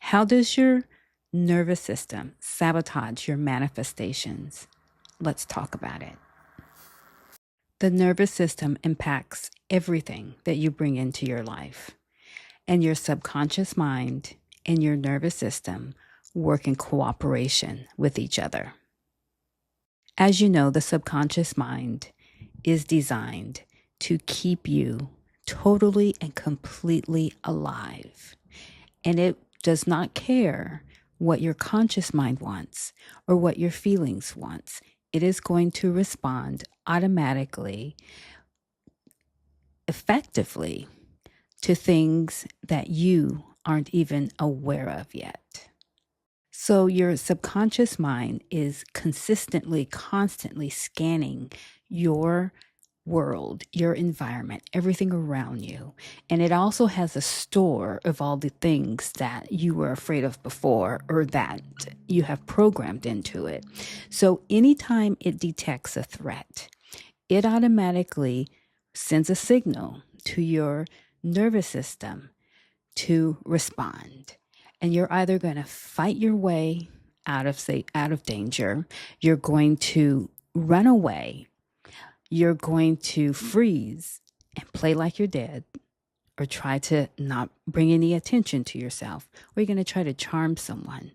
How does your nervous system sabotage your manifestations? Let's talk about it. The nervous system impacts everything that you bring into your life, and your subconscious mind and your nervous system work in cooperation with each other. As you know, the subconscious mind is designed to keep you totally and completely alive. And it does not care what your conscious mind wants or what your feelings wants. It is going to respond automatically, effectively, to things that you aren't even aware of yet. So your subconscious mind is consistently, constantly scanning your world, your environment, everything around you. And it also has a store of all the things that you were afraid of before or that you have programmed into it. So anytime it detects a threat, it automatically sends a signal to your nervous system to respond. And you're either going to fight your way out of danger, you're going to run away, you're going to freeze and play like you're dead, or try to not bring any attention to yourself, or you're going to try to charm someone.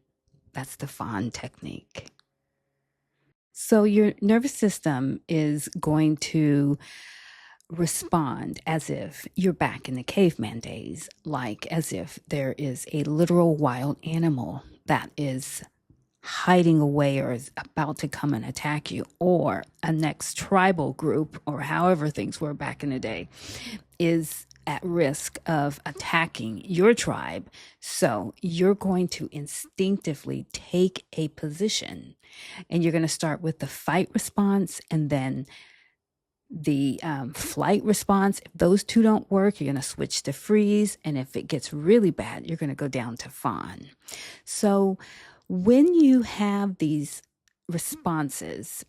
That's the Fawn technique. So your nervous system is going to respond as if you're back in the caveman days, like as if there is a literal wild animal that is hiding away or is about to come and attack you, or a next tribal group, or however things were back in the day, is at risk of attacking your tribe. So you're going to instinctively take a position, and you're going to start with the fight response and then the flight response. If those two don't work, you're going to switch to freeze. And if it gets really bad, you're going to go down to fawn. So when you have these responses,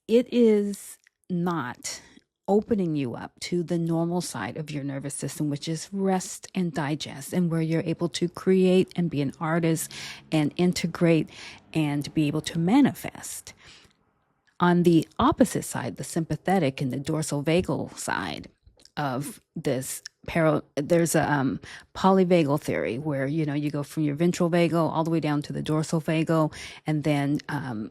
it is not opening you up to the normal side of your nervous system, which is rest and digest, and where you're able to create and be an artist and integrate and be able to manifest. On the opposite side, the sympathetic and the dorsal vagal side of this there's a polyvagal theory where you go from your ventral vagal all the way down to the dorsal vagal, and then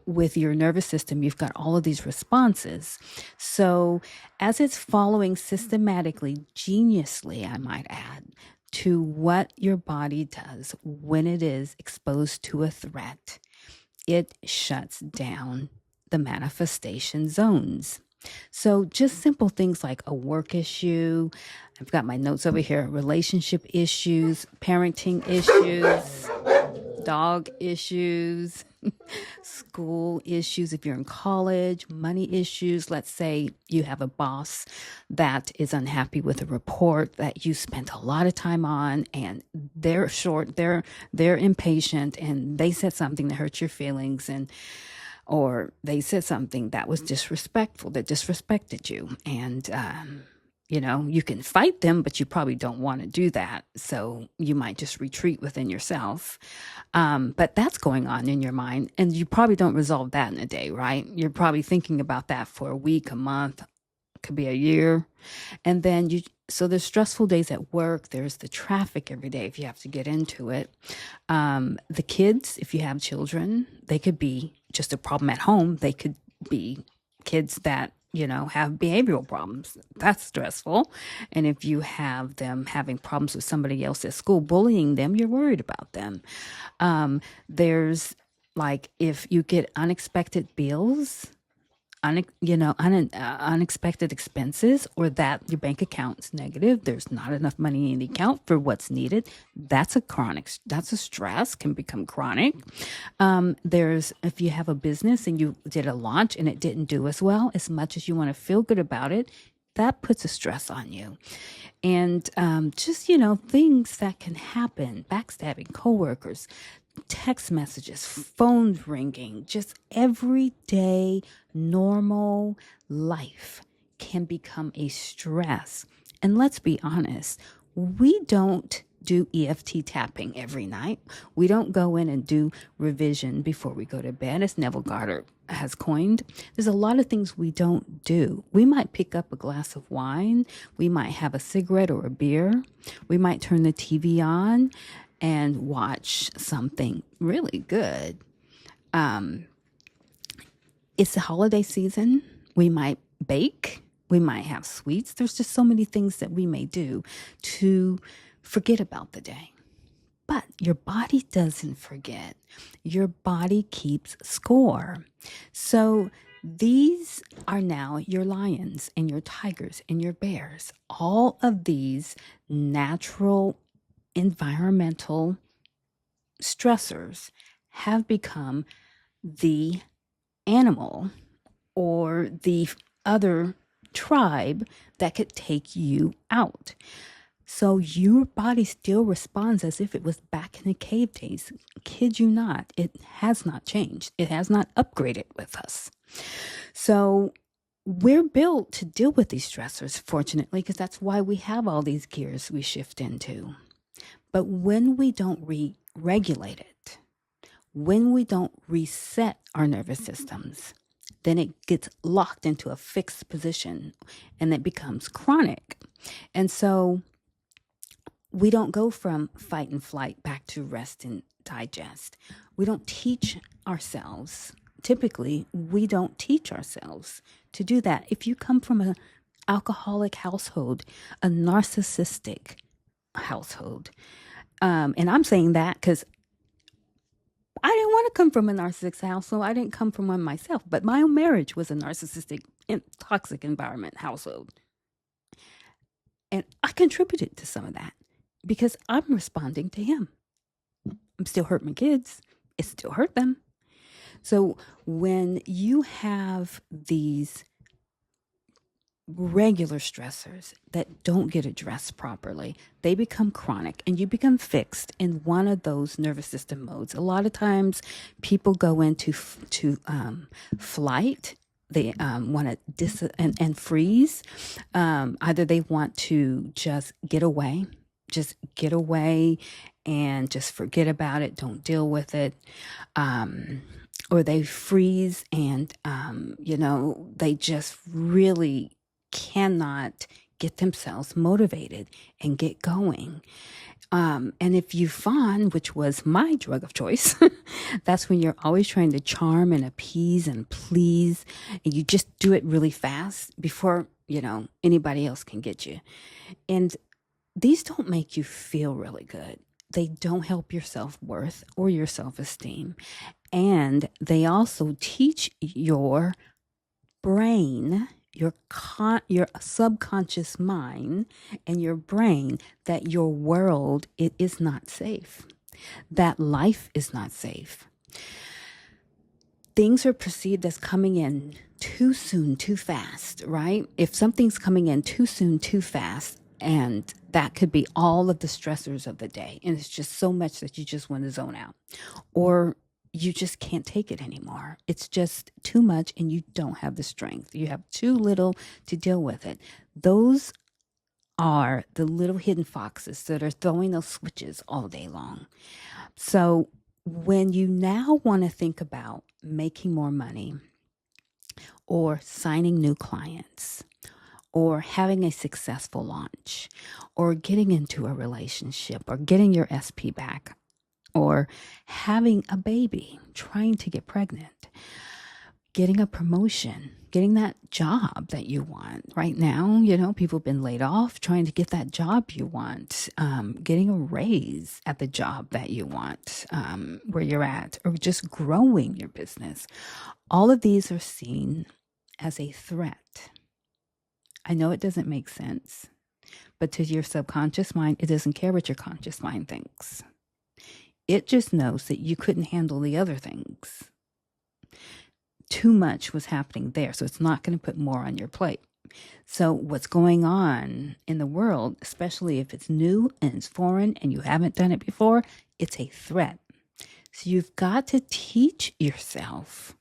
with your nervous system you've got all of these responses. So as it's following systematically, geniusly, I might add, to what your body does when it is exposed to a threat, it shuts down the manifestation zones. So just simple things like a work issue. I've got my notes over here: relationship issues, parenting issues, dog issues, school issues if you're in college, money issues. Let's say you have a boss that is unhappy with a report that you spent a lot of time on, and they're short, they're impatient, and they said something that hurt your feelings, or they said something that was disrespectful, that disrespected you. And, you can fight them, but you probably don't want to do that. So you might just retreat within yourself. But that's going on in your mind. And you probably don't resolve that in a day, right? You're probably thinking about that for a week, a month, could be a year. And then so there's stressful days at work. There's the traffic every day if you have to get into it. The kids, if you have children, they could be just a problem at home. They could be kids that, have behavioral problems. That's stressful. And if you have them having problems with somebody else at school, bullying them, you're worried about them. There's like if you get unexpected bills, unexpected expenses, or that your bank account's negative, there's not enough money in the account for what's needed. That's a stress, can become chronic. There's, if you have a business and you did a launch and it didn't do as well, as much as you want to feel good about it, that puts a stress on you. And just, things that can happen, backstabbing coworkers, text messages, phones ringing, just everyday normal life can become a stress. And let's be honest, we don't do EFT tapping every night. We don't go in and do revision before we go to bed, as Neville Goddard has coined. There's a lot of things we don't do. We might pick up a glass of wine. We might have a cigarette or a beer. We might turn the TV on and watch something really good. It's the holiday season. We might bake. We might have sweets. There's just so many things that we may do to forget about the day. But your body doesn't forget. Your body keeps score. So these are now your lions and your tigers and your bears. All of these natural environmental stressors have become the animal or the other tribe that could take you out. So your body still responds as if it was back in the cave days. Kid you not, it has not changed. It has not upgraded with us. So we're built to deal with these stressors, fortunately, because that's why we have all these gears we shift into. But when we don't regulate it, when we don't reset our nervous systems, then it gets locked into a fixed position and it becomes chronic. And so we don't go from fight and flight back to rest and digest. We don't teach ourselves. Typically, we don't teach ourselves to do that. If you come from an alcoholic household, a narcissistic household, and I'm saying that because I didn't want to come from a narcissistic household. I didn't come from one myself, but my own marriage was a narcissistic and toxic environment household. And I contributed to some of that because I'm responding to him. I'm still hurting my kids. It still hurt them. So when you have these regular stressors that don't get addressed properly, they become chronic and you become fixed in one of those nervous system modes. A lot of times people go into flight. They want to and freeze. Either they want to just get away and just forget about it, don't deal with it. Or they freeze and, they just really cannot get themselves motivated and get going. And if you Fawn, which was my drug of choice, that's when you're always trying to charm and appease and please, and you just do it really fast before, anybody else can get you. And these don't make you feel really good. They don't help your self-worth or your self-esteem. And they also teach your brain, your subconscious mind and your brain that your world, it is not safe, that life is not safe. Things are perceived as coming in too soon, too fast, right? If something's coming in too soon, too fast, and that could be all of the stressors of the day, and it's just so much that you just want to zone out, or you just can't take it anymore. It's just too much and you don't have the strength. You have too little to deal with it. Those are the little hidden foxes that are throwing those switches all day long. So when you now want to think about making more money or signing new clients or having a successful launch or getting into a relationship or getting your SP back, or having a baby, trying to get pregnant, getting a promotion, getting that job that you want. Right now, people have been laid off, trying to get that job you want, getting a raise at the job that you want, where you're at, or just growing your business. All of these are seen as a threat. I know it doesn't make sense, but to your subconscious mind, it doesn't care what your conscious mind thinks. It just knows that you couldn't handle the other things. Too much was happening there, so it's not going to put more on your plate. So what's going on in the world, especially if it's new and it's foreign and you haven't done it before, it's a threat. So you've got to teach yourself.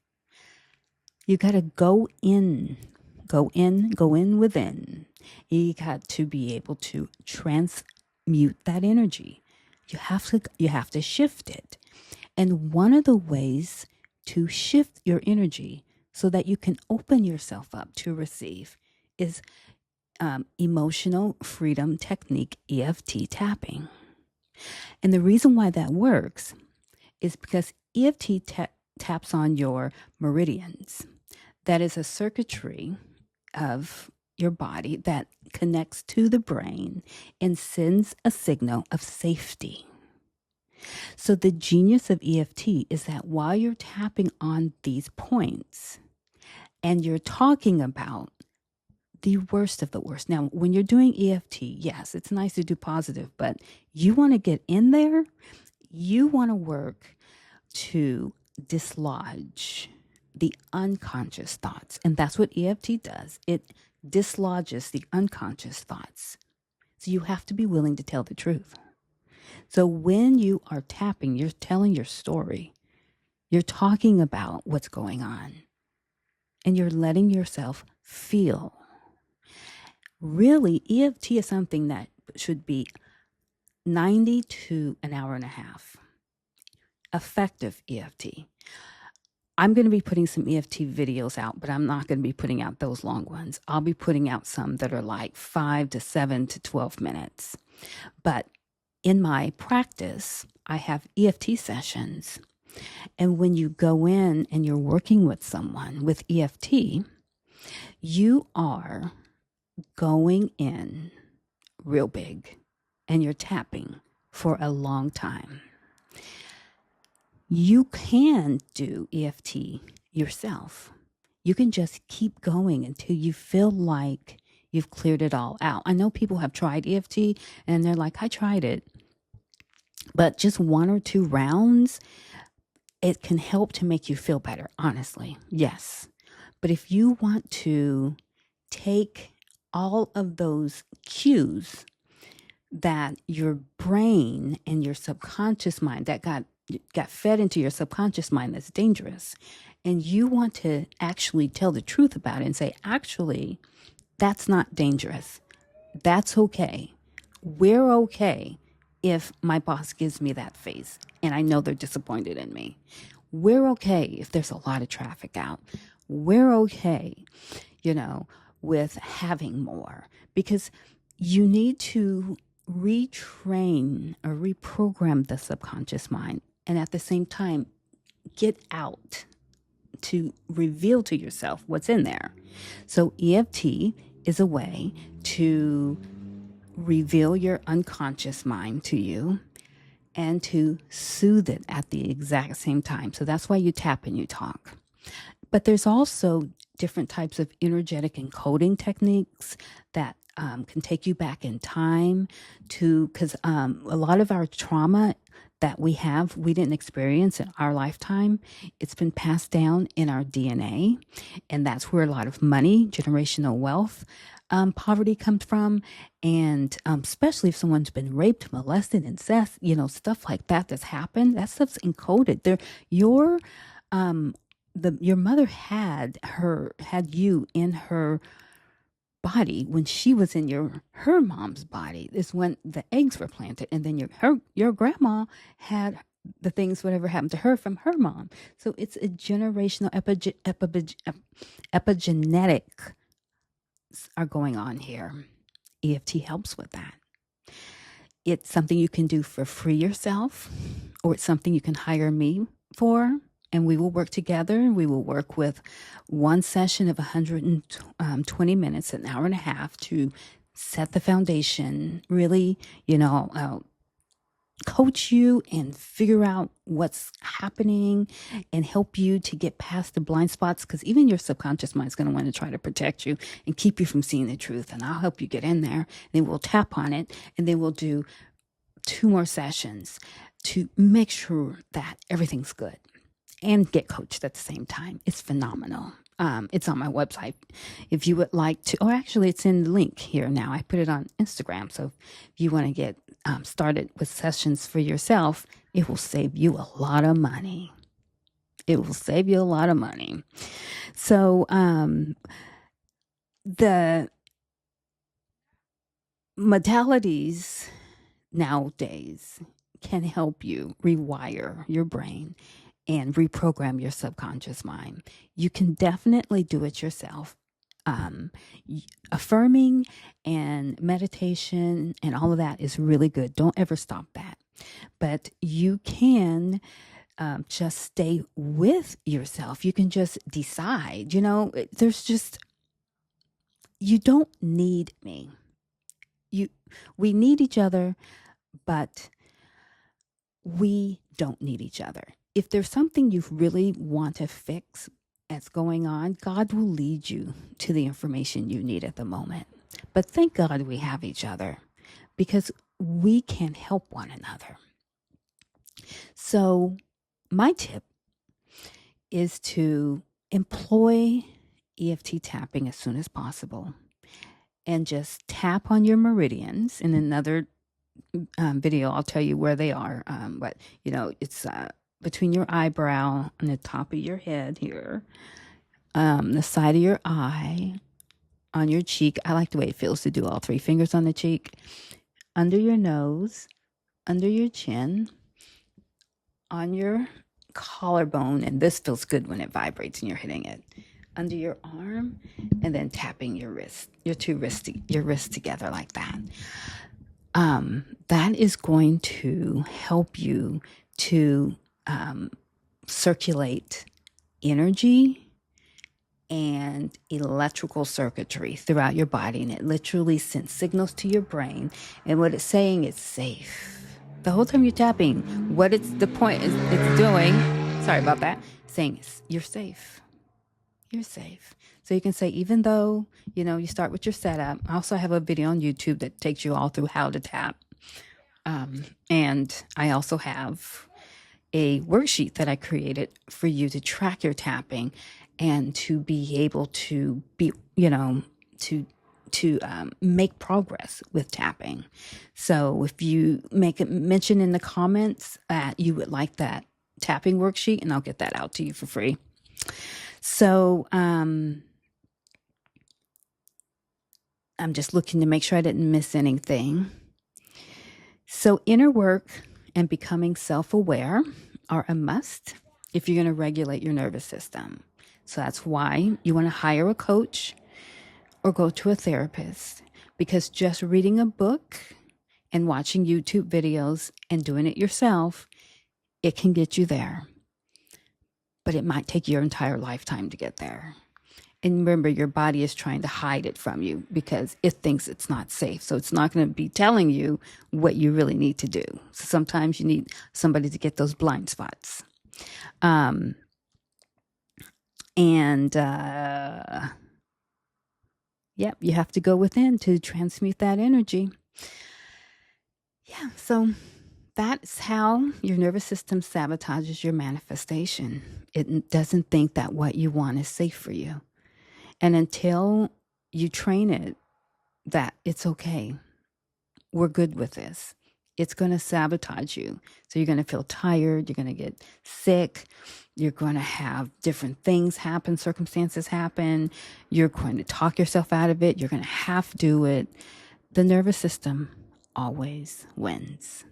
You got to go in within. You got to be able to transmute mute that energy. You have to shift it. And one of the ways to shift your energy so that you can open yourself up to receive is emotional freedom technique, EFT tapping. And the reason why that works is because EFT taps on your meridians. That is a circuitry of your body that connects to the brain and sends a signal of safety. So the genius of EFT is that while you're tapping on these points and you're talking about the worst of the worst. Now, when you're doing EFT, yes, it's nice to do positive, but you want to get in there. You want to work to dislodge the unconscious thoughts. And that's what EFT does. It dislodges the unconscious thoughts. So you have to be willing to tell the truth. So when you are tapping, you're telling your story. You're talking about what's going on. And you're letting yourself feel. Really, EFT is something that should be 90 to an hour and a half. Effective EFT. I'm going to be putting some EFT videos out, but I'm not going to be putting out those long ones. I'll be putting out some that are like 5 to 7 to 12 minutes. But in my practice, I have EFT sessions. And when you go in and you're working with someone with EFT, you are going in real big and you're tapping for a long time. You can do EFT yourself. You can just keep going until you feel like you've cleared it all out. I know people have tried EFT and they're like, I tried it. But just 1 or 2 rounds, it can help to make you feel better, honestly. Yes. But if you want to take all of those cues that your brain and your subconscious mind that got fed into your subconscious mind that's dangerous, and you want to actually tell the truth about it and say, actually, that's not dangerous. That's okay. We're okay if my boss gives me that face and I know they're disappointed in me. We're okay if there's a lot of traffic out. We're okay, with having more, because you need to retrain or reprogram the subconscious mind and at the same time get out to reveal to yourself what's in there. So EFT is a way to reveal your unconscious mind to you and to soothe it at the exact same time. So that's why you tap and you talk. But there's also different types of energetic encoding techniques that can take you back in time because a lot of our trauma that we didn't experience in our lifetime. It's been passed down in our DNA. And that's where a lot of money, generational wealth, poverty comes from. And especially if someone's been raped, molested, incest, stuff like that that's happened, that stuff's encoded. Your mother had you in her body when she was in her mom's body. Is when the eggs were planted, and then your grandma had the things, whatever happened to her, from her mom. So it's a generational epigenetic are going on here. EFT helps with that. It's something you can do for free yourself, or it's something you can hire me for. And we will work together. We will work with one session of 120 minutes, an hour and a half, to set the foundation, really, coach you and figure out what's happening and help you to get past the blind spots. Because even your subconscious mind is going to want to try to protect you and keep you from seeing the truth. And I'll help you get in there. And then we'll tap on it. And then we'll do 2 more sessions to make sure that everything's good. And get coached at the same time. It's phenomenal. It's on my website. If you would like to, or actually it's in the link here now. I put it on Instagram. So if you want to get started with sessions for yourself, it will save you a lot of money. It will save you a lot of money. So the modalities nowadays can help you rewire your brain and reprogram your subconscious mind. You can definitely do it yourself. Um, Affirming and meditation and all of that is really good. Don't ever stop that. But you can just stay with yourself. You can just decide, you don't need me. We need each other, but we don't need each other. If there's something you really want to fix that's going on, God will lead you to the information you need at the moment. But thank God we have each other because we can help one another. So my tip is to employ EFT tapping as soon as possible and just tap on your meridians. In another video, I'll tell you where they are. But, it's between your eyebrow and the top of your head here, the side of your eye, on your cheek. I like the way it feels to do all 3 fingers on the cheek, under your nose, under your chin, on your collarbone, and this feels good when it vibrates and you're hitting it, under your arm, and then tapping your wrist, your wrists together like that. That is going to help you to circulate energy and electrical circuitry throughout your body, and it literally sends signals to your brain, and what it's saying is safe. The whole time you're tapping, what it's doing, sorry about that, saying you're safe. You're safe. So you can say, even though, you start with your setup. I also have a video on YouTube that takes you all through how to tap. And I also have a worksheet that I created for you to track your tapping and to be able to be, to make progress with tapping. So if you make a mention in the comments that you would like that tapping worksheet, and I'll get that out to you for free. So I'm just looking to make sure I didn't miss anything. So inner work and becoming self-aware are a must if you're going to regulate your nervous system. So that's why you want to hire a coach or go to a therapist, because just reading a book and watching YouTube videos and doing it yourself, it can get you there. But it might take your entire lifetime to get there. And remember, your body is trying to hide it from you because it thinks it's not safe. So it's not going to be telling you what you really need to do. So sometimes you need somebody to get those blind spots. You have to go within to transmute that energy. Yeah, so that's how your nervous system sabotages your manifestation. It doesn't think that what you want is safe for you. And until you train it that it's okay, we're good with this, it's going to sabotage you. So you're going to feel tired, you're going to get sick, you're going to have different things happen, circumstances happen, you're going to talk yourself out of it, you're going to have to do it. The nervous system always wins.